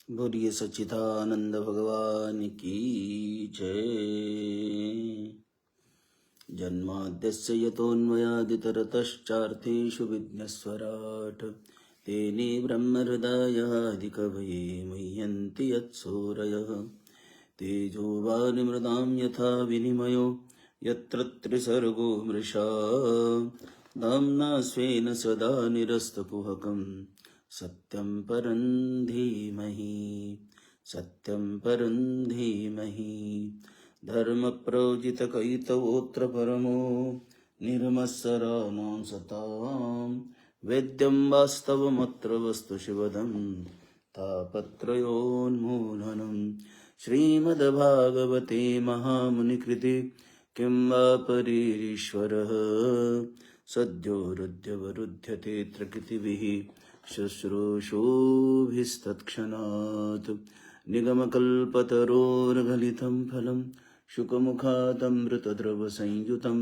बोलिए सच्चिदानंद भगवान की जय। जन्माद्यस्य यतोऽन्वयादितरतश्चार्थेषु विघ्नस्वराट् तेने ब्रह्महृदायादिकवये मुह्यन्ति यत्सूरयः। तेजो वारिमृदां यथा विनिमयो यत्र त्रिसर्गो मृषा धाम्ना स्वेन सदा निरस्तकुहकम् सत्यं परं धीमहि। सत्यं परं धीमहि। धर्मप्रोजितकैतवोऽत्र परमो निर्मत्सराणां सतां वेद्यं वास्तवमत्र वस्तु शिवदं तापत्रयोन्मूलनं। श्रीमद्भागवते महामुनिकृते किं वा परीरीश्वरः सद्यो हृद्यवरुध्यते प्रकृतिभिः शुश्रूषोभिस्तत्क्षणात्। निगमकल्पतरोर्गलितं फलं शुकमुखादमृतद्रवसंयुतं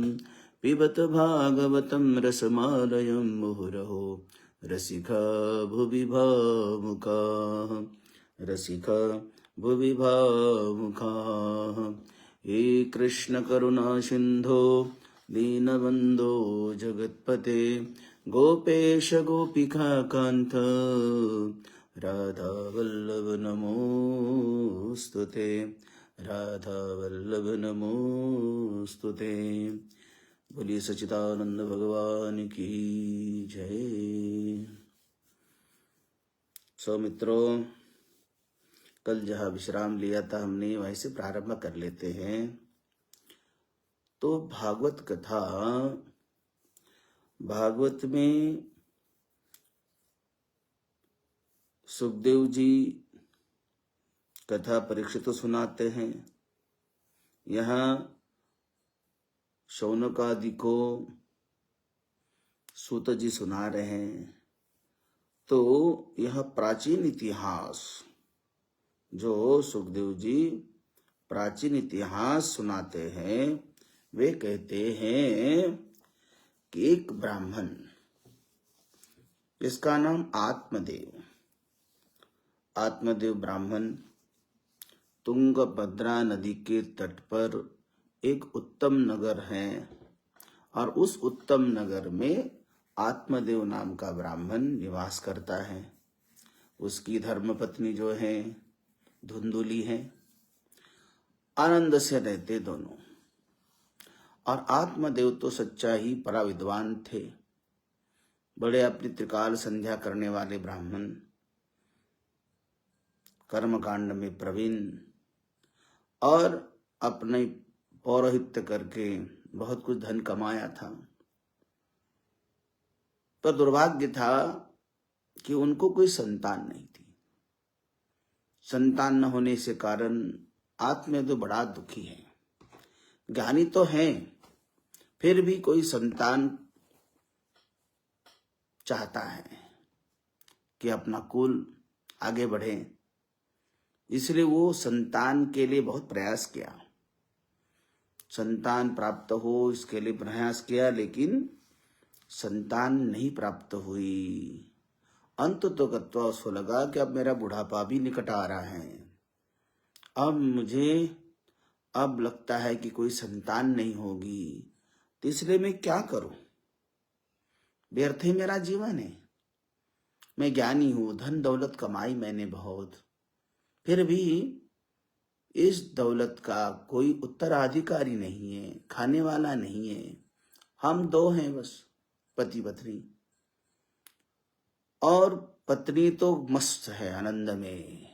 पिबत भागवतं रसमालयं मुहुरहो रसिका भुवि भावुकाः। रसिका भुवि भावुकाः। हे कृष्ण करुणा सिन्धो दीनबन्धो जगत्पते गोपेश गोपिका कान्त राधा वल्लभ नमोस्तुते। राधा वल्लभ नमोस्तुते। बोलिए सच्चिदानंद भगवान की जय। सो मित्रों, कल जहाँ विश्राम लिया था हमने वहीं से प्रारंभ कर लेते हैं। तो भागवत कथा, भागवत में सुखदेव जी कथा परीक्षित तो सुनाते हैं, यहाँ शौनक आदि को सूत जी सुना रहे हैं। तो यह प्राचीन इतिहास जो सुखदेव जी प्राचीन इतिहास सुनाते हैं, वे कहते हैं कि एक ब्राह्मण जिसका नाम आत्मदेव, आत्मदेव ब्राह्मण तुंगभद्रा नदी के तट पर एक उत्तम नगर है, और उस उत्तम नगर में आत्मदेव नाम का ब्राह्मण निवास करता है। उसकी धर्मपत्नी जो है धुंधुली है, आनंद से रहते दोनों। और आत्मदेव तो सच्चा ही परा विद्वान थे, बड़े अपनी त्रिकाल संध्या करने वाले ब्राह्मण, कर्मकांड में प्रवीण, और अपने पौरोहित्य करके बहुत कुछ धन कमाया था। पर दुर्भाग्य था कि उनको कोई संतान नहीं थी। संतान न होने से कारण आत्मदेव बड़ा दुखी है। ज्ञानी तो हैं, फिर भी कोई संतान चाहता है कि अपना कुल आगे बढ़े, इसलिए वो संतान के लिए बहुत प्रयास किया, संतान प्राप्त हो इसके लिए प्रयास किया, लेकिन संतान नहीं प्राप्त हुई। अंत तो गत्वा उसको लगा कि अब मेरा बुढ़ापा भी निकट आ रहा है, अब लगता है कि कोई संतान नहीं होगी, तो इसलिए मैं क्या करूं, व्यर्थ ही मेरा जीवन है। मैं ज्ञानी हूं, धन दौलत कमाई मैंने बहुत, फिर भी इस दौलत का कोई उत्तराधिकारी नहीं है, खाने वाला नहीं है। हम दो हैं बस, पति पत्नी, और पत्नी तो मस्त है आनंद में,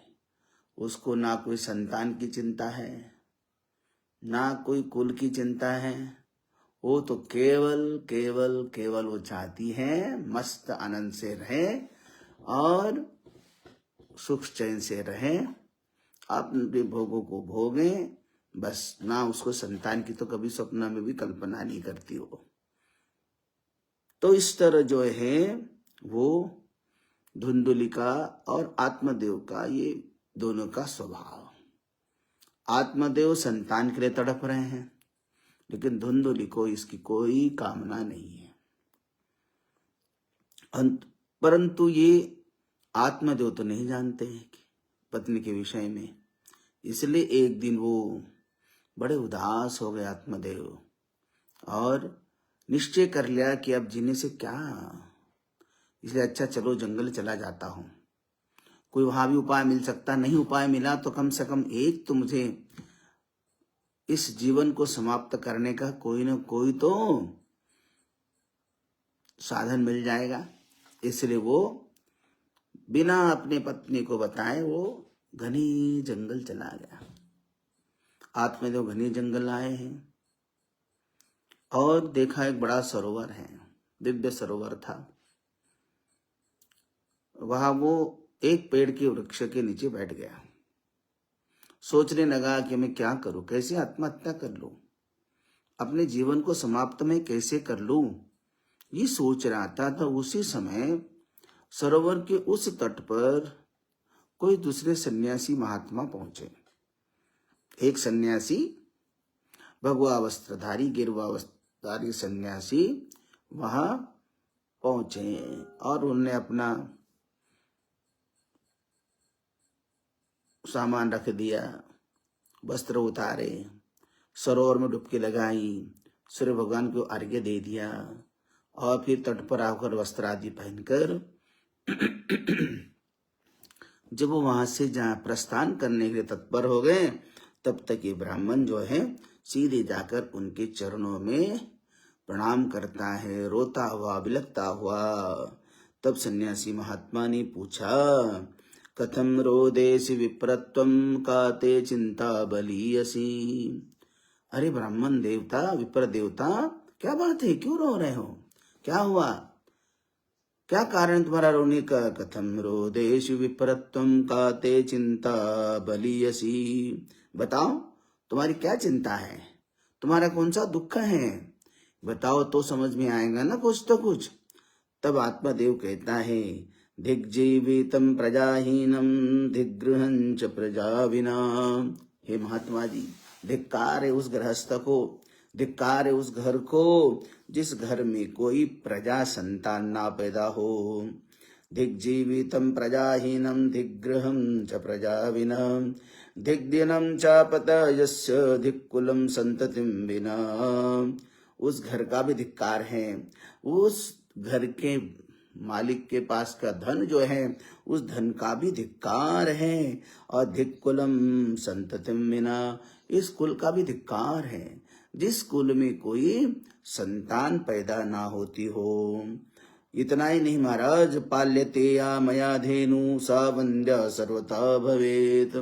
उसको ना कोई संतान की चिंता है, ना कोई कुल की चिंता है। वो तो केवल केवल केवल वो चाहती है मस्त आनंद से रहे और सुख चैन से रहे, अपने भोगों को भोगें बस, ना उसको संतान की तो कभी सपना में भी कल्पना नहीं करती हो। तो इस तरह जो है वो धुंधुलिका और आत्मदेव का ये दोनों का स्वभाव। आत्मदेव संतान के लिए तड़प रहे हैं, लेकिन धुंधुली को इसकी कोई कामना नहीं है। परंतु ये आत्मदेव तो नहीं जानते हैं कि पत्नी के विषय में। इसलिए एक दिन वो बड़े उदास हो गए आत्मदेव और निश्चय कर लिया कि अब जीने से क्या, इसलिए अच्छा चलो जंगल चला जाता हूँ, कोई वहां भी उपाय मिल सकता, नहीं उपाय मिला तो कम से कम एक तो मुझे इस जीवन को समाप्त करने का कोई ना कोई तो साधन मिल जाएगा। इसलिए वो बिना अपने पत्नी को बताए वो घने जंगल चला गया। आत्मदेव घने जंगल आए हैं और देखा एक बड़ा सरोवर है, दिव्य सरोवर था। वहां वो एक पेड़ के वृक्ष के नीचे बैठ गया, सोचने लगा कि मैं क्या करूं, कैसे आत्महत्या कर लूं, अपने जीवन को समाप्त मैं कैसे कर लूं, ये सोच रहा था। तो उसी समय सरोवर के उस तट पर कोई दूसरे सन्यासी महात्मा पहुंचे। एक सन्यासी, भगवा वस्त्रधारी, गिरवा वस्त्रधारी सन्यासी वहां पहुंचे और उन्होंने अपना सामान रख दिया, वस्त्र उतारे, सरोवर में डुबकी लगाई, सूर्य भगवान को अर्घ्य दे दिया और फिर तट पर आकर वस्त्र आदि पहनकर जब वो वहां से जहां प्रस्थान करने के लिए तत्पर हो गए, तब तक ये ब्राह्मण जो है सीधे जाकर उनके चरणों में प्रणाम करता है, रोता हुआ, बिलखता हुआ। तब सन्यासी महात्मा ने पूछा, कथम रोदेसि विप्रत्वम का ते चिंता बलीयसी। अरे ब्राह्मण देवता, विप्र देवता, क्या बात है, क्यों रो रहे हो, क्या हुआ, क्या कारण तुम्हारा रोने का। कथम रोदेषु विप्रत्वम का ते चिंता बलीयसी। बताओ तुम्हारी क्या चिंता है, तुम्हारा कौन सा दुख है, बताओ तो समझ में आएगा ना कुछ तो कुछ। तब आत्मदेव कहता है, दिग्जीवितम प्रजाहीनम दिग्गृहं च प्रजा विना। हे महात्मा जी, धिक्कार है उस गृहस्थ को, धिक्कार है उस घर को जिस घर में कोई प्रजा संतान ना पैदा हो। दिग्जीवितम प्रजाहीनम दिग्गृहं च प्रजा विना दिग्दिनम चापत यस्य दिक्कुलम संततिम विना। उस घर का भी धिक्कार है, उस घर के मालिक के पास का धन जो है उस धन का भी धिक्कार है, और धिक्कुलम संततिम विना, इस कुल का भी धिक्कार है जिस कुल में कोई संतान पैदा ना होती हो। इतना ही नहीं महाराज, पाल्यते या मया धेनु सा वंद्या सर्वथा भवेत।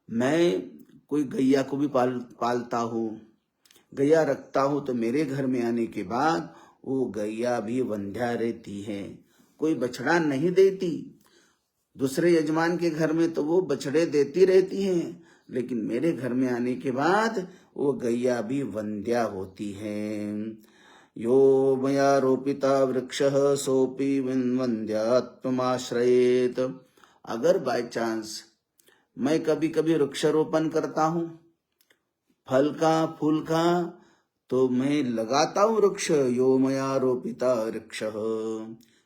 मैं कोई गैया को भी पालता हूँ, गैया रखता हूँ, तो मेरे घर में आने के बाद वो गैया भी वंध्या रहती है, कोई बछड़ा नहीं देती। दूसरे यजमान के घर में तो वो बछड़े देती रहती हैं, लेकिन मेरे घर में आने के बाद वो गैया भी वंध्या होती है। यो मया रोपिता वृक्षः सोपि वंध्यात्वमाश्रयेत। अगर बाय चांस मैं कभी कभी वृक्षारोपण करता हूँ, फल का फूल का, तो मैं लगाता हूँ वृक्ष। यो मया रोपिता वृक्षः,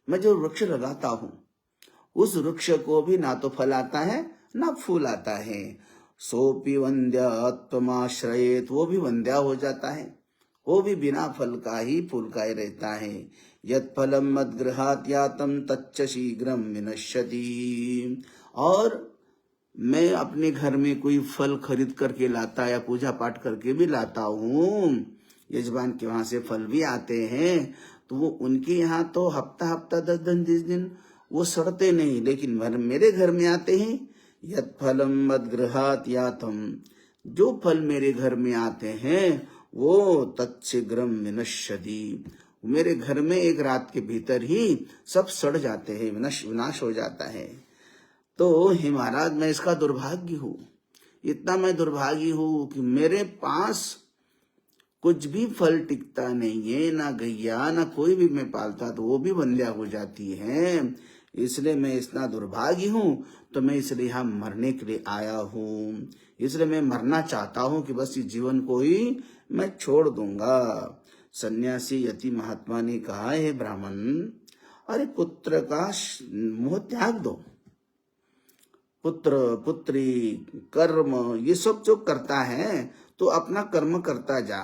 मैं जो वृक्ष लगाता हूँ उस वृक्ष को भी ना तो फल आता है ना फूल आता है। सोपि वंध्यात्वमाश्रयेत, वो भी वंध्या हो जाता है, वो भी बिना फल का ही फूल का ही रहता है। यत् फलम मद्गृहात् यातं तच्च शीघ्रं विनश्यति। और मैं अपने घर में कोई फल खरीद करके लाता या पूजा पाठ करके भी लाता हूँ, यजमान के वहां से फल भी आते हैं, तो वो उनके यहाँ तो हफ्ता हफ्ता 10 दिन 20 दिन वो सड़ते नहीं, लेकिन मेरे घर में आते हैं। यत् फलम मद्गृहात् यातं, जो फल मेरे घर में आते हैं वो तत्शीघ्रम विनश्यति, मेरे घर में एक रात के भीतर ही सब सड़ जाते हैं, विनाश हो जाता है। तो हे महाराज, मैं इसका दुर्भाग्य हूँ, इतना मैं दुर्भाग्य हूँ कि मेरे पास कुछ भी फल टिकता नहीं है, ना गैया ना कोई भी मैं पालता तो वो भी वंध्या हो जाती है। इसलिए मैं इतना दुर्भाग्य हूँ, तो मैं इसलिए यहाँ मरने के लिए आया हूँ, इसलिए मैं मरना चाहता हूँ कि बस इस जीवन को ही मैं छोड़ दूंगा। सन्यासी यति महात्मा ने कहा, हे ब्राह्मण, अरे पुत्र का मोह त्याग दो, पुत्र पुत्री कर्म ये सब जो करता है तो अपना कर्म करता जा।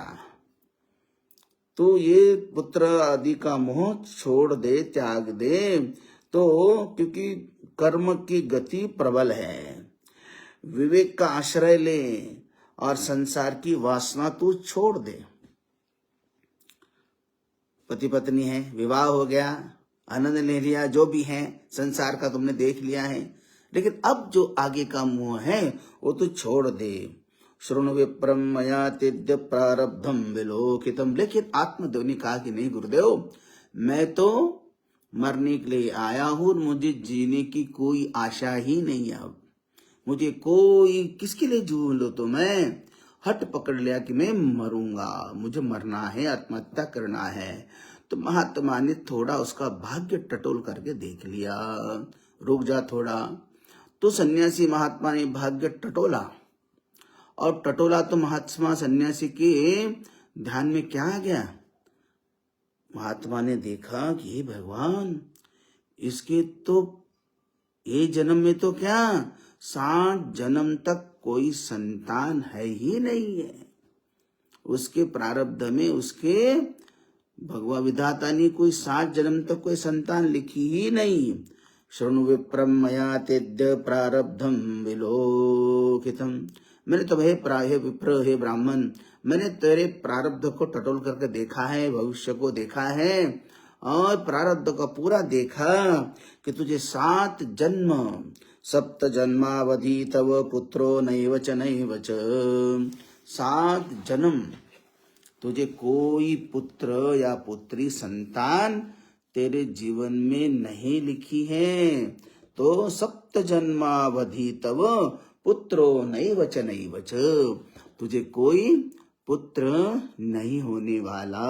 तो ये पुत्र आदि का मोह छोड़ दे, त्याग दे। तो क्योंकि कर्म की गति प्रबल है, विवेक का आश्रय ले और संसार की वासना तू छोड़ दे। पति पत्नी है, विवाह हो गया, आनंद ले लिया, जो भी है संसार का तुमने देख लिया है, लेकिन अब जो आगे का मोह है वो तो छोड़ दे। श्रृणु विप्रम मया तेद्य प्रारब्धम विलोकितम। लेकिन आत्मदेव ने कहा कि नहीं गुरुदेव, मैं तो मरने के लिए आया हूं, मुझे जीने की कोई आशा ही नहीं है। अब मुझे कोई किसके लिए जी लो, तो मैं हट पकड़ लिया कि मैं मरूंगा, मुझे मरना है, आत्महत्या करना है। तो महात्मा ने थोड़ा उसका भाग्य टटोल करके देख लिया, रुक जा थोड़ा। तो सन्यासी महात्मा ने भाग्य टटोला, और टटोला तो महात्मा सन्यासी के ध्यान में क्या आ गया, महात्मा ने देखा कि हे भगवान, इसके तो ये जन्म में तो क्या 60 जन्म तक कोई संतान है ही नहीं है। उसके प्रारब्ध में उसके भगवा विधाता ने कोई 60 जन्म तक कोई संतान लिखी ही नहीं। शृणु विप्रम मया तेद्य प्रारब्धम विलोकितम। मैंने तो हे विप्र, हे ब्राह्मण, मैंने तेरे प्रारब्ध को टटोल करके देखा है, भविष्य को देखा है, और प्रारब्ध का पूरा देखा कि तुझे 7 जन्म, 7 जन्मावधि तव पुत्रो नैव च नैव च। 7 जन्म तुझे कोई पुत्र या पुत्री संतान तेरे जीवन में नहीं लिखी है। तो 7 जन्मावधि तव पुत्रो नैव च नैव च, तुझे कोई पुत्र नहीं होने वाला।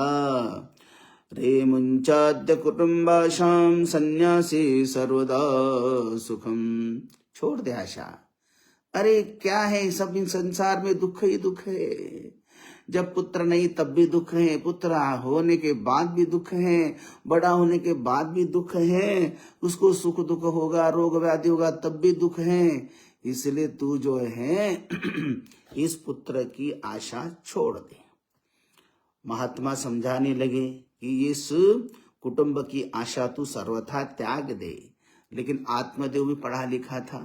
रे मुंचाद्य कुटुंबाशाम सन्यासी सर्वदा सुखम। छोड़ दे आशा। अरे क्या है, सब इन संसार में दुख ही दुख है। जब पुत्र नहीं तब भी दुख है, पुत्र होने के बाद भी दुख है, बड़ा होने के बाद भी दुख है, उसको सुख दुख होगा, रोग व्याधि होगा तब भी दुख है। इसलिए तू जो है इस पुत्र की आशा छोड़ दे। महात्मा समझाने लगे कि इस कुटुंब की आशा तू सर्वथा त्याग दे। लेकिन आत्मदेव भी पढ़ा लिखा था,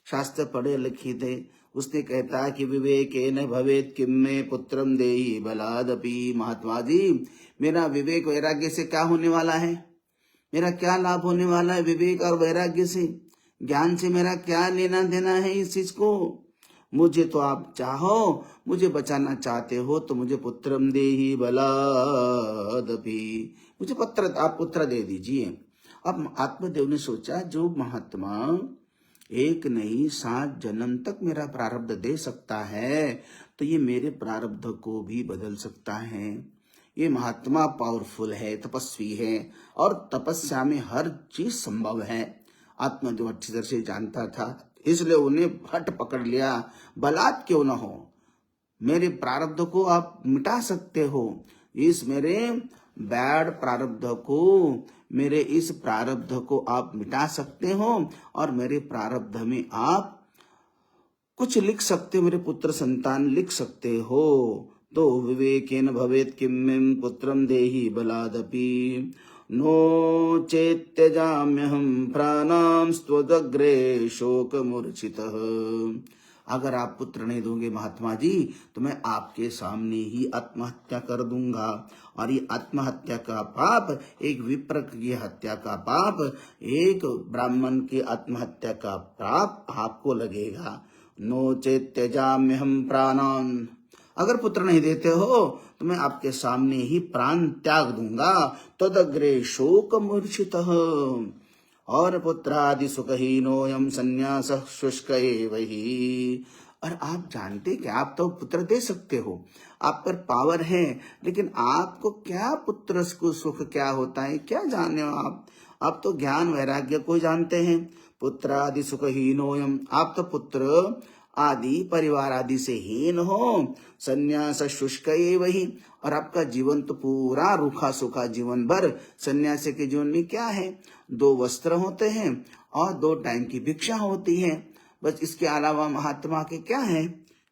शास्त्र पढ़े लिखे थे। उसने कहता कि विवेकेन भवेत् किम मे पुत्रम देहि बलादपि। महात्मा जी, मेरा विवेक वैराग्य से क्या होने वाला है, मेरा क्या लाभ होने वाला है विवेक और वैराग्य से, ज्ञान से मेरा क्या लेना देना है इस चीज को। मुझे तो आप चाहो, मुझे बचाना चाहते हो तो मुझे पुत्रम देहि बलादपि, मुझे आप पुत्र दे दीजिए। अब आत्मदेव ने सोचा, जो महात्मा एक नहीं 7 जन्म तक मेरा प्रारब्ध दे सकता है, तो ये मेरे प्रारब्ध को भी बदल सकता है। ये महात्मा पावरफुल है, तपस्वी है, और तपस्या में हर चीज संभव है। आत्मदेव अच्छी तरह से जानता था, इसलिए उन्हें हट पकड़ लिया। बलात् क्यों न हो, मेरे प्रारब्ध को आप मिटा सकते हो, इस मेरे बैड प्रारब्ध को, मेरे इस प्रारब्ध को आप मिटा सकते हो, और मेरे प्रारब्ध में आप कुछ लिख सकते हो, मेरे पुत्र संतान लिख सकते हो। तो विवेकेन भवेत् किम मे पुत्रम देहि बलादपि, नो चेत्यजाम्यहं प्राणां स्वदग्रे शोक मूर्छितः। अगर आप पुत्र नहीं दोगे महात्मा जी, तो मैं आपके सामने ही आत्महत्या कर दूंगा। और ये आत्महत्या का पाप, एक विप्र की हत्या का पाप, एक ब्राह्मण की आत्महत्या का पाप आपको लगेगा। नो चेत्यजाम्यहं प्राणान्, अगर पुत्र नहीं देते हो तो मैं आपके सामने ही प्राण त्याग दूंगा। तदग्रे शोक मूर्छितः, और पुत्रादि सुखहीनोऽयं संन्यासः शुष्क एव हि। और आप जानते कि आप तो पुत्र दे सकते हो, आप पर पावर है, लेकिन आपको क्या पुत्र को सुख क्या होता है क्या जाने हो आप तो ज्ञान वैराग्य को जानते हैं। पुत्रादि सुखहीनोऽयं, आप तो पुत्र आदि परिवार आदि से हीन हो। संन्यास शुष्क एव हि, और आपका जीवन तो पूरा रूखा सूखा जीवन भर। सन्यासी के जीवन में क्या है, 2 वस्त्र होते हैं और 2 टाइम की भिक्षा होती है। बस इसके अलावा महात्मा के क्या है,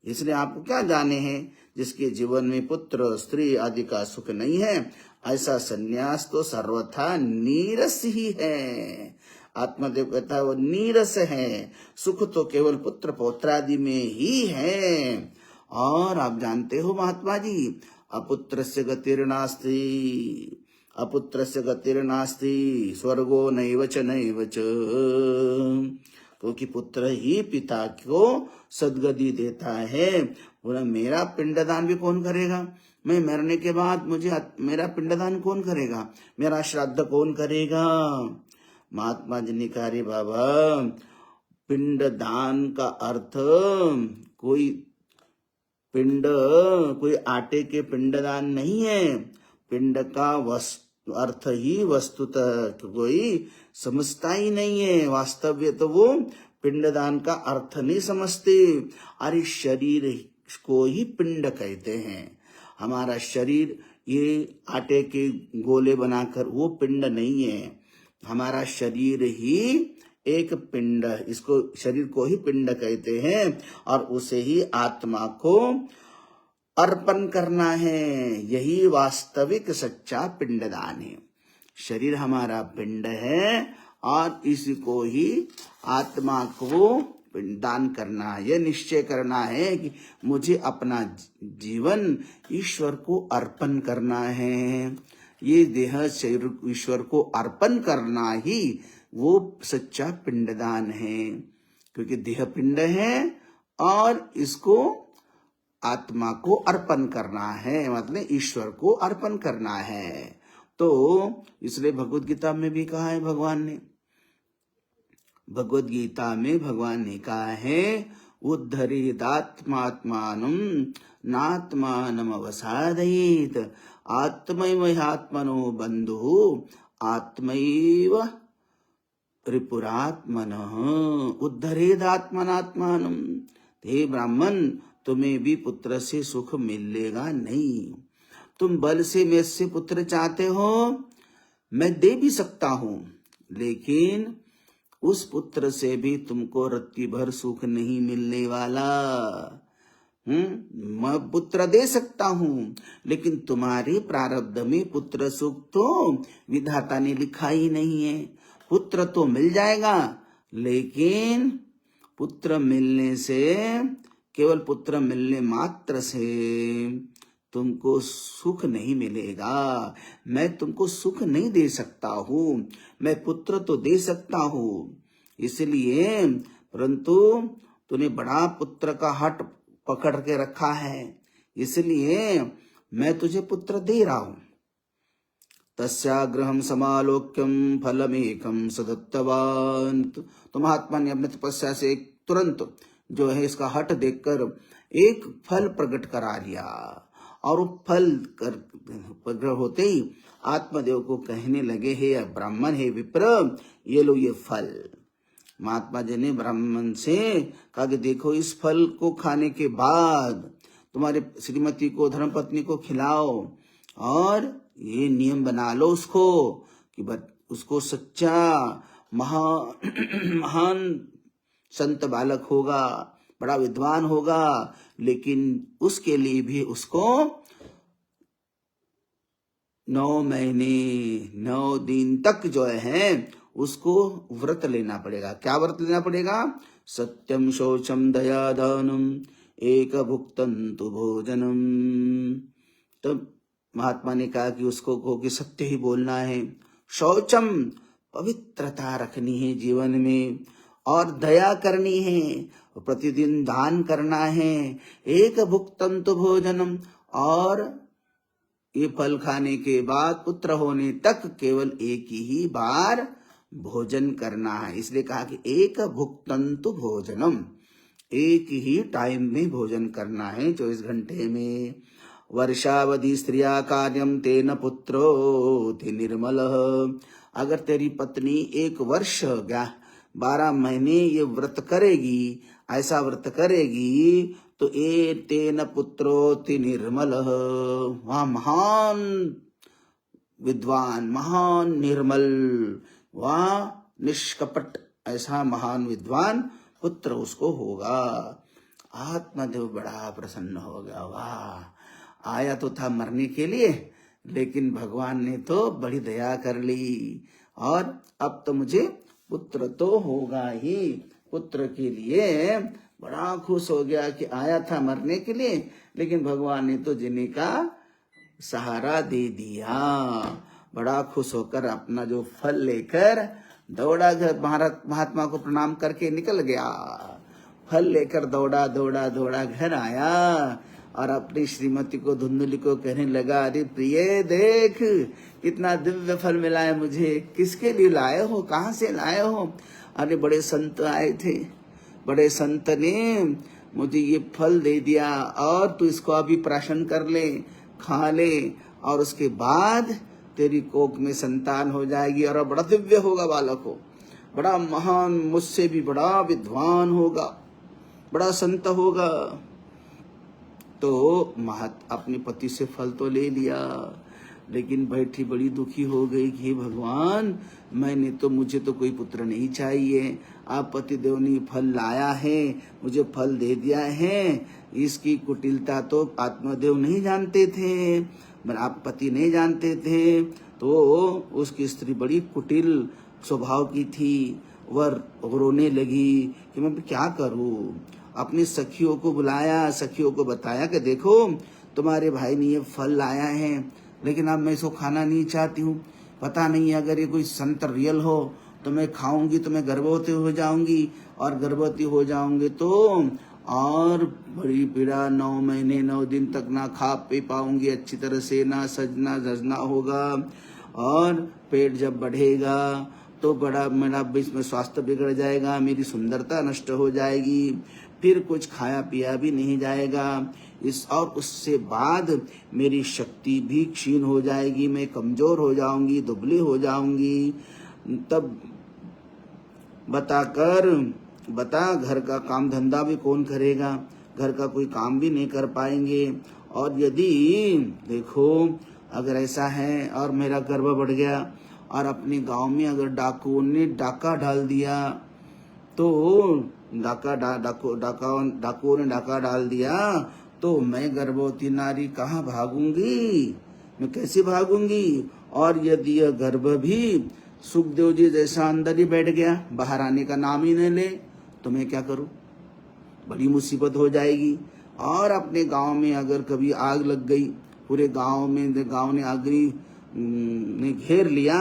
इसलिए आपको क्या जाने हैं। जिसके जीवन में पुत्र स्त्री आदि का सुख नहीं है, ऐसा सन्यास तो सर्वथा नीरस ही है। आत्मदेव कहता है वो नीरस है, सुख तो केवल पुत्र पौत्रादि में ही है। और आप जानते हो महात्मा जी, अपुत्रस्य गतिर्नास्ति, अपुत्रस्य गतिर्नास्ति स्वर्गो नैव च नैव च, क्योंकि पुत्र ही पिता को सद्गति देता है। बोला मेरा पिंडदान भी कौन करेगा, मैं मरने के बाद मुझे मेरा पिंडदान कौन करेगा, मेरा श्राद्ध कौन करेगा। महात्मा जी ने कहा रे बाबा, पिंडदान का अर्थ कोई पिंड, कोई आटे के पिंडदान नहीं है। पिंड का अर्थ ही वस्तुतः कोई समझता ही नहीं है। वास्तव्य तो वो पिंडदान का अर्थ नहीं समझते। अरे शरीर को ही पिंड कहते हैं। हमारा शरीर ये आटे के गोले बनाकर वो पिंड नहीं है, हमारा शरीर ही एक पिंड, इसको शरीर को ही पिंड कहते हैं। और उसे ही आत्मा को अर्पण करना है, यही वास्तविक सच्चा पिंडदान है। शरीर हमारा पिंड है और इसको ही आत्मा को दान करना है। यह निश्चय करना है कि मुझे अपना जीवन ईश्वर को अर्पण करना है। ये देह शरीर ईश्वर को अर्पण करना ही वो सच्चा पिंडदान है, क्योंकि देह पिंड है और इसको आत्मा को अर्पण करना है, मतलब ईश्वर को अर्पण करना है। तो इसलिए भगवत गीता में भी कहा है भगवान ने, भगवत गीता में भगवान ने कहा है उद्धरेदात्मात्मानं नात्मानम् अवसादयेत् आत्मैव ह्यात्मनो बन्धुः आत्मैव रिपुरात्मनः उद्धरेदात्मनात्मानं। हे ब्राह्मण, तुम्हें भी पुत्र से सुख मिलेगा नहीं। तुम बल से मेरे से पुत्र चाहते हो, मैं दे भी सकता हूं, लेकिन उस पुत्र से भी तुमको रत्ती भर सुख नहीं मिलने वाला। मैं पुत्र दे सकता हूं, लेकिन तुम्हारे प्रारब्ध में पुत्र सुख तो विधाता ने लिखा ही नहीं है। पुत्र तो मिल जाएगा, लेकिन पुत्र मिलने से, केवल पुत्र मिलने मात्र से तुमको सुख नहीं मिलेगा। मैं तुमको सुख नहीं दे सकता हूँ, मैं पुत्र तो दे सकता हूँ इसलिए, परंतु तूने बड़ा पुत्र का हट पकड़ के रखा है, इसलिए मैं तुझे पुत्र दे रहा हूँ। तस्याग्रहम समालोक्यम फलमेकम सदत्तवान। तो महात्मा ने अपने तपस्या से एक तुरंत जो है इसका हट देखकर एक फल प्रकट करा लिया, और वो फल प्रकट होते ही आत्मदेव को कहने लगे, हे ब्राह्मण, हे विप्र, ये लो ये फल। महात्मा जी ने ब्राह्मण से कहा कि देखो, इस फल को खाने के बाद तुम्हारे श्रीमती को, धर्मपत्नी को खिलाओ, और ये नियम बना लो उसको कि उसको सच्चा महान संत बालक होगा, बड़ा विद्वान होगा, लेकिन उसके लिए भी उसको 9 महीने 9 दिन तक जो है उसको व्रत लेना पड़ेगा। क्या व्रत लेना पड़ेगा? सत्यम शौचम दया दानम एक भुक्तंतु भोजनम। तब महात्मा ने कहा कि उसको को कि सत्य ही बोलना है, शौचम पवित्रता रखनी है जीवन में, और दया करनी है, प्रतिदिन दान करना है, एक भुक्तंतु भोजनम, और ये फल खाने के बाद पुत्र होने तक केवल एक ही बार भोजन करना है। इसलिए कहा कि एक भुक्तंतु भोजनम, एक ही टाइम में भोजन करना है, 24 घंटे में। वर्षावधि स्त्रिया कार्यम तेन पुत्रोति निर्मलः। अगर तेरी पत्नी 1 वर्ष 12 महीने ये व्रत करेगी, ऐसा व्रत करेगी, तो ए तेन पुत्रोति निर्मलः, वहाँ महान विद्वान, महान निर्मल, वहाँ निष्कपट ऐसा महान विद्वान पुत्र उसको होगा। आत्मदेव बड़ा प्रसन्न हो गया, वाह, आया तो था मरने के लिए, लेकिन भगवान ने तो बड़ी दया कर ली, और अब तो मुझे पुत्र तो होगा ही। पुत्र के लिए बड़ा खुश हो गया कि आया था मरने के लिए, लेकिन भगवान ने तो जीने का सहारा दे दिया। बड़ा खुश होकर अपना जो फल लेकर दौड़ा घर, महात्मा को प्रणाम करके निकल गया। फल लेकर दौड़ा दौड़ा दौड़ा घर आया और अपनी श्रीमती को, धुंधली को कहने लगा, अरे प्रिय देख कितना दिव्य फल मिला है मुझे, किसके लिए लाए हो, कहाँ से लाए हो? अरे बड़े संत आए थे, बड़े संत ने मुझे ये फल दे दिया, और तू इसको अभी प्राशन कर ले, खा ले, और उसके बाद तेरी कोख में संतान हो जाएगी और बड़ा दिव्य होगा बालक हो, बड़ा महान, मुझसे भी बड़ा विद्वान होगा, बड़ा संत होगा। तो अपने पति से फल तो ले लिया, लेकिन बैठी बड़ी दुखी हो गई कि भगवान, मुझे तो कोई पुत्र नहीं चाहिए, आप पतिदेव ने फल लाया है, मुझे फल दे दिया है। इसकी कुटिलता तो आत्मदेव नहीं जानते थे, आप पति नहीं जानते थे। तो उसकी स्त्री बड़ी कुटिल स्वभाव की थी, वह रोने लगी कि मैं क्या करूं। अपनी सखियों को बुलाया, सखियों को बताया कि देखो तुम्हारे भाई ने ये फल लाया है, लेकिन अब मैं इसको खाना नहीं चाहती हूँ, पता नहीं अगर ये कोई संत रियल हो तो मैं खाऊंगी तो मैं गर्भवती हो जाऊंगी, और गर्भवती हो जाऊंगी तो और बड़ी पीड़ा, 9 महीने 9 दिन तक ना खा पी पाऊंगी अच्छी तरह से, ना सजना धजना होगा, और पेट जब बढ़ेगा तो बड़ा मेरा बीच में स्वास्थ्य बिगड़ जाएगा, मेरी सुंदरता नष्ट हो जाएगी, फिर कुछ खाया पिया भी नहीं जाएगा, और उससे बाद मेरी शक्ति भी क्षीण हो जाएगी, मैं कमजोर हो जाऊंगी, दुबली हो जाऊंगी। तब बता घर का काम धंधा भी कौन करेगा, घर का कोई काम भी नहीं कर पाएंगे। और यदि देखो अगर ऐसा है और मेरा गर्भ बढ़ गया और अपने गांव में अगर डाकुओं ने डाका डाल दिया, तो डाकुओं ने डाका डाल दिया, तो मैं गर्भवती नारी कहाँ भागूंगी, मैं कैसे भागूंगी? और यदि यह गर्भ भी सुखदेव जी जैसा अंदर ही बैठ गया, बाहर आने का नाम ही नहीं ले, तो मैं क्या करूं? बड़ी मुसीबत हो जाएगी। और अपने गांव में अगर कभी आग लग गई, पूरे गांव ने अग्नि ने घेर लिया,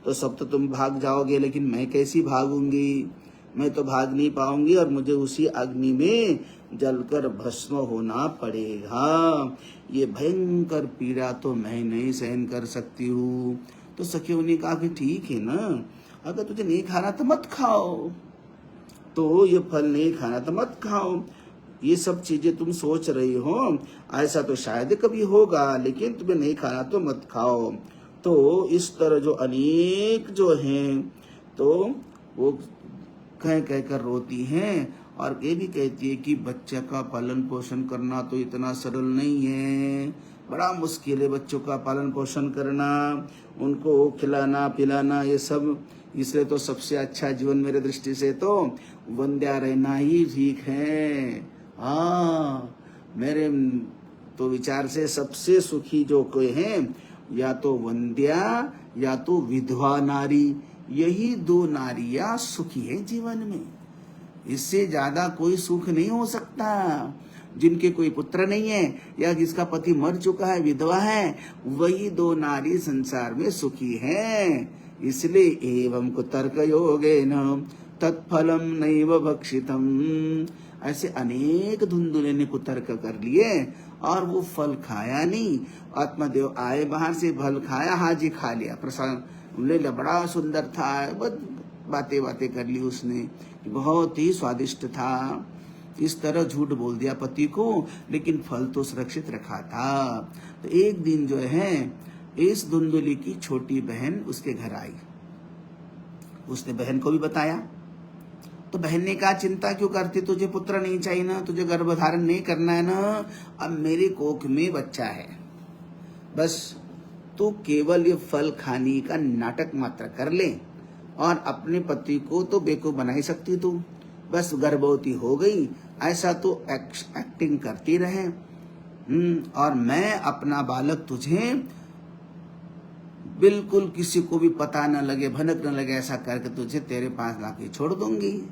तो सब तो तुम भाग जाओगे, लेकिन मैं कैसी भागूंगी? मैं तो भाग नहीं पाऊंगी और मुझे उसी अग्नि में जलकर भस्म होना पड़ेगा। ये भयंकर पीड़ा तो मैं नहीं सहन कर सकती हूँ। तो सखियों ने कहा कि ठीक है ना, अगर तुझे नहीं खाना तो मत खाओ, तो ये फल नहीं खाना तो मत खाओ, ये सब चीजें तुम सोच रही हो, ऐसा तो शायद कभी होगा, लेकिन तुम्हें नहीं खाना तो मत खाओ। तो इस तरह जो अनेक जो हैं, तो वो कह कहकर रोती हैं, और ये भी कहती है कि बच्चे का पालन पोषण करना तो इतना सरल नहीं है, बड़ा मुश्किल है बच्चों का पालन पोषण करना, उनको खिलाना पिलाना ये सब। इसलिए तो सबसे अच्छा जीवन मेरे दृष्टि से तो वंध्या रहना ही ठीक है। हाँ, मेरे तो विचार से सबसे सुखी जो कोई है, या तो वंध्या या तो विधवा नारी, यही 2 नारियां सुखी है जीवन में। इससे ज्यादा कोई सुख नहीं हो सकता। जिनके कोई पुत्र नहीं है या जिसका पति मर चुका है, विधवा है, वही 2 नारी संसार में सुखी है। इसलिए एवं कुतर्क योगेन तत्फलम नैव भक्षितम, ऐसे अनेक धुंधुले ने कुतर्क कर लिए और वो फल खाया नहीं। आत्मदेव आए बाहर से, फल खाया, हाजी खा लिया, प्रसाद ले लिया, बड़ा सुंदर था, बातें कर ली उसने, बहुत ही स्वादिष्ट था। इस तरह झूठ बोल दिया पति को, लेकिन फल तो सुरक्षित रखा था। तो एक दिन जो है, इस धुंधुली की छोटी बहन उसके घर आई, उसने बहन को भी बताया। तो बहन ने कहा, चिंता क्यों करती, तुझे पुत्र नहीं चाहिए ना, तुझे गर्भधारण नहीं करना है ना, अब मेरी कोख में बच्चा है, बस तू केवल ये फल खाने का नाटक मात्र कर ले, और अपने पति को तो बेवकूफ बना ही सकती तू, बस गर्भवती हो गई, ऐसा तो एक्टिंग करती रहे। और मैं अपना बालक तुझे बिल्कुल किसी को भी पता न लगे, भनक न लगे, ऐसा करके तुझे तेरे पास लाके छोड़ दूंगी।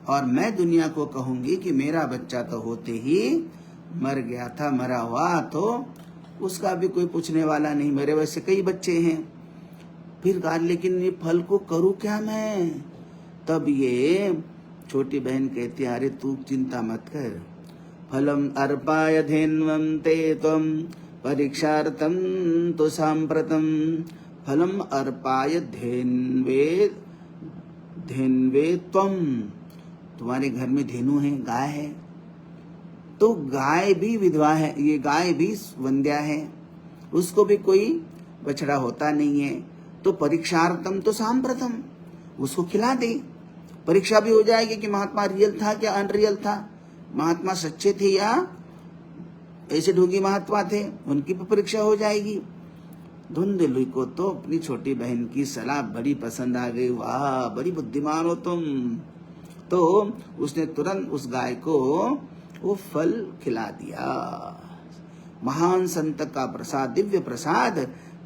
और मैं दुनिया को कहूंगी कि मेरा बच्चा तो होते ही मर गया था, मरा हुआ तो उसका भी कोई पूछने वाला नहीं, मेरे वैसे कई बच्चे हैं। फिर कहा लेकिन ये फल को करूं क्या मैं? तब ये छोटी बहन कहती है, अरे तू चिंता मत कर, फलम अर्पाय धेन्वं ते त्वं परीक्षार्थं तो सांप्रतम, फलम अर्पाय धेन्वे त्वं। तुम्हारे घर में धेनु है, गाय है, तो गाय भी विधवा है, ये गाय भी वंध्या है, उसको भी कोई बछड़ा होता नहीं है, तो परीक्षार्थम तो सांप्रतम, उसको खिला दे, परीक्षा भी हो जाएगी कि महात्मा रियल था क्या अनरियल था, महात्मा सच्चे थे या ऐसे ढोंगी महात्मा थे, उनकी भी परीक्षा हो जाएगी। धुंधलुई को तो अपनी छोटी बहन की सलाह बड़ी पसंद आ गई, वाह बड़ी बुद्धिमान हो तुम। तो उसने तुरंत उस गाय को वो फल खिला दिया। महान संत का प्रसाद, दिव्य प्रसाद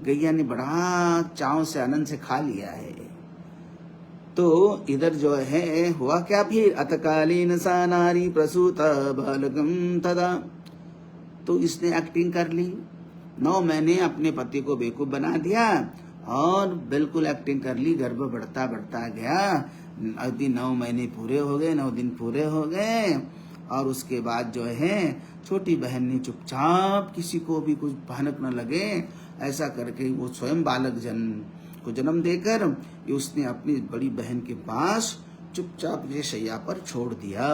गैया ने बड़ा चाव से आनंद से खा लिया है। तो इधर जो है हुआ क्या फिर, अतकालीन सा नारी प्रसूता बालकम तदा, तो इसने एक्टिंग कर ली, 9 महीने अपने पति को बेवकूफ बना दिया और बिल्कुल एक्टिंग कर ली, गर्भ बढ़ता बढ़ता गया, अभी 9 महीने पूरे हो गए, 9 दिन पूरे हो गए। और उसके बाद जो है छोटी बहन ने चुपचाप, किसी को भी कुछ भनक न लगे ऐसा करके वो स्वयं बालक को जन्म देकर उसने अपनी बड़ी बहन के पास चुपचाप ये शैया पर छोड़ दिया।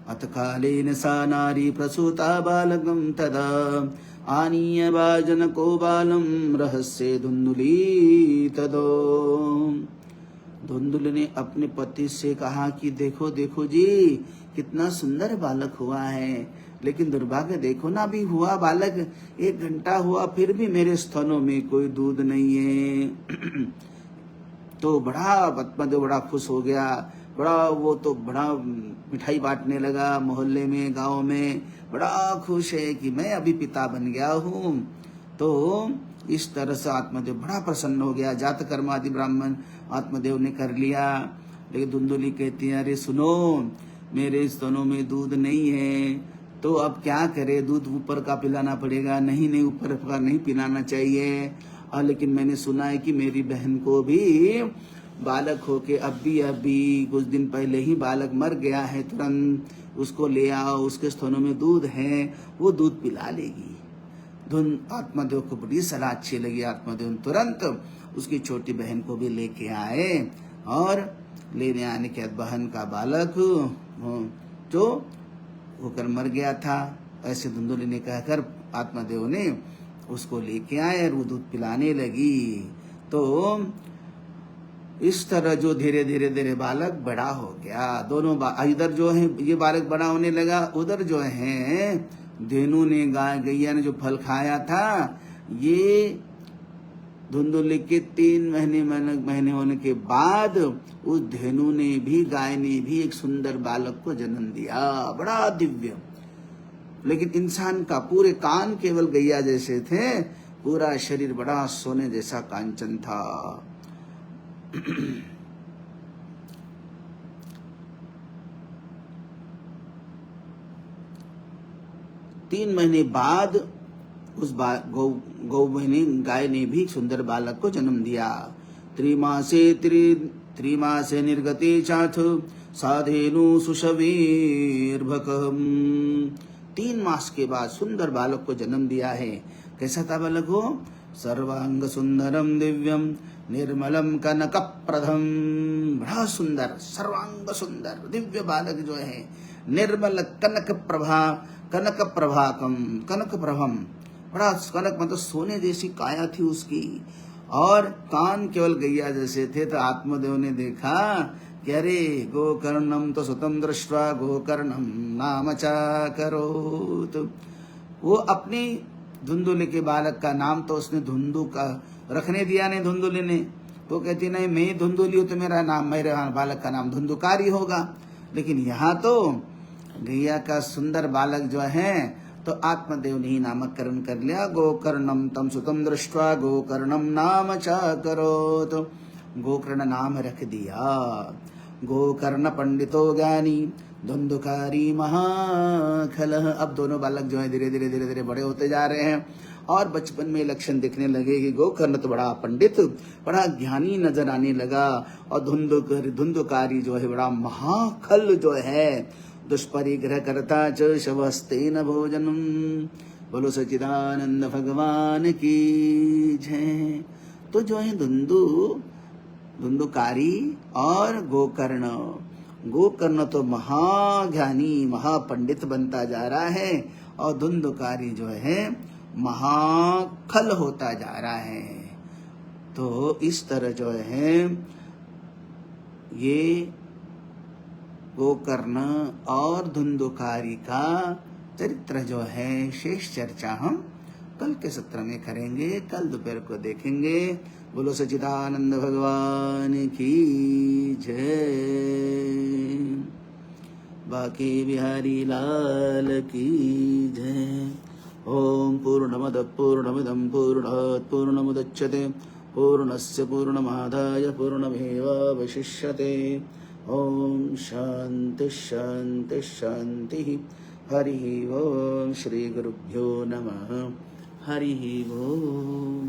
अतकालेन सा नारी प्रसूता बालकं तदा आनीय वाजनको बालम रहस्ये धुंधुली तदो। धुंधुल ने अपने पति से कहा कि देखो देखो जी, कितना सुंदर बालक हुआ है, लेकिन दुर्भाग्य देखो ना, अभी हुआ बालक 1 घंटा हुआ, फिर भी मेरे स्तनों में कोई दूध नहीं है। तो बड़ा खुश हो गया, बड़ा मिठाई बांटने लगा मोहल्ले में, गांव में, बड़ा खुश है कि मैं अभी पिता बन गया हूँ। तो इस तरह से आत्मदेव बड़ा प्रसन्न हो गया। जात कर्म आदि ब्राह्मण आत्मदेव ने कर लिया। लेकिन धुंधुली कहती है, अरे सुनो, मेरे स्तनों में दूध नहीं है, तो अब क्या करे, दूध ऊपर का पिलाना पड़ेगा। नहीं ऊपर का नहीं पिलाना चाहिए। और लेकिन मैंने सुना है कि मेरी बहन को भी बालक होके अभी कुछ दिन पहले ही बालक मर गया है, तुरंत उसको ले आओ, उसके स्तनों में दूध है, वो दूध पिला लेगी। आत्मदेव को बड़ी सलाह अच्छी लगी। आत्मदेव तुरंत उसकी छोटी बहन को भी लेके आए और लेने आने के बाद बहन का बालक जो होकर मर गया था, ऐसे धुंधुली ने कहकर आत्मदेव ने उसको लेके आए और वो दूध पिलाने लगी। तो इस तरह जो धीरे धीरे बालक बड़ा हो गया। दोनों इधर जो है ये बालक बड़ा होने लगा, उधर जो है धेनु ने गैया ने जो फल खाया था, ये धुंधुली के 3 महीने होने के बाद उस धेनु ने भी, गाय ने भी एक सुंदर बालक को जन्म दिया, बड़ा दिव्य। लेकिन इंसान का पूरे कान केवल गैया जैसे थे, पूरा शरीर बड़ा सोने जैसा कांचन था। 3 महीने बाद उस गौ बहनी गाय ने भी सुंदर बालक को जन्म दिया। त्रिमासे निर्गते चाथ साधेनु सुशवीर्भकम्। 3 मास के बाद सुंदर बालक को जन्म दिया है। कैसा था बालक हो? सर्वांग सुंदरम दिव्यम निर्मलम कनकप्रधम। बड़ा सुंदर, सर्वांग सुंदर दिव्य बालक जो है, निर्मल कनक प्रभम, बड़ा कनक मतलब सोने जैसी काया थी उसकी, और कान केवल गैया जैसे थे। तो आत्मदेव ने देखा कि अरे गोकर्णम तो सुतम दृष्ट्वा गोकर्णम नाम चाकरोत्। वो अपनी धुंधुली के बालक का नाम तो उसने धुंधु का रखने दिया नहीं धुंधुली ने। तो कहती नहीं, मैं धुंधुली हूँ तो मेरा बालक का नाम धुंधुकारी होगा। लेकिन यहाँ तो गैया का सुंदर बालक जो है तो आत्मदेव ने ही नामकरण कर लिया। गोकर्णम तम सुतम दृष्ट्वा गोकर्णम नाम चाकरोत, तो गोकर्ण नाम रख दिया। गोकर्ण पंडितो ज्ञानी धुंधुकारी महाखल। अब दोनों बालक जो है धीरे धीरे बड़े होते जा रहे हैं और बचपन में लक्षण दिखने लगे कि गोकर्ण तो बड़ा पंडित, बड़ा ज्ञानी नजर आने लगा, और धुंधुकारी जो है बड़ा महाखल जो है, दुष्परिग्रह करता च शवस्तेन भोजनम। बोलो सच्चिदानंद भगवान की जय। तो जो है धुंधुकारी और गोकर्ण तो महाज्ञानी महापंडित बनता जा रहा है, और धुंधुकारी जो है महाखल होता जा रहा है। तो इस तरह जो है ये गोकर्ण और धुंधुकारी का चरित्र जो है शेष चर्चा हम कल के सत्र में करेंगे, कल दोपहर को देखेंगे। बोलो सच्चिदानंद भगवान की जय, बाकी बिहारी लाल की जय। ओम पूर्णमद पूर्णमिदं पूर्णात् पूर्णमुदच्यते पूर्णस्य पूर्णमादाय पूर्णमेवावशिष्यते। ओम शांति शांति शांति। हरि ओम। श्री गुरुभ्यो नमः। हरि ओम।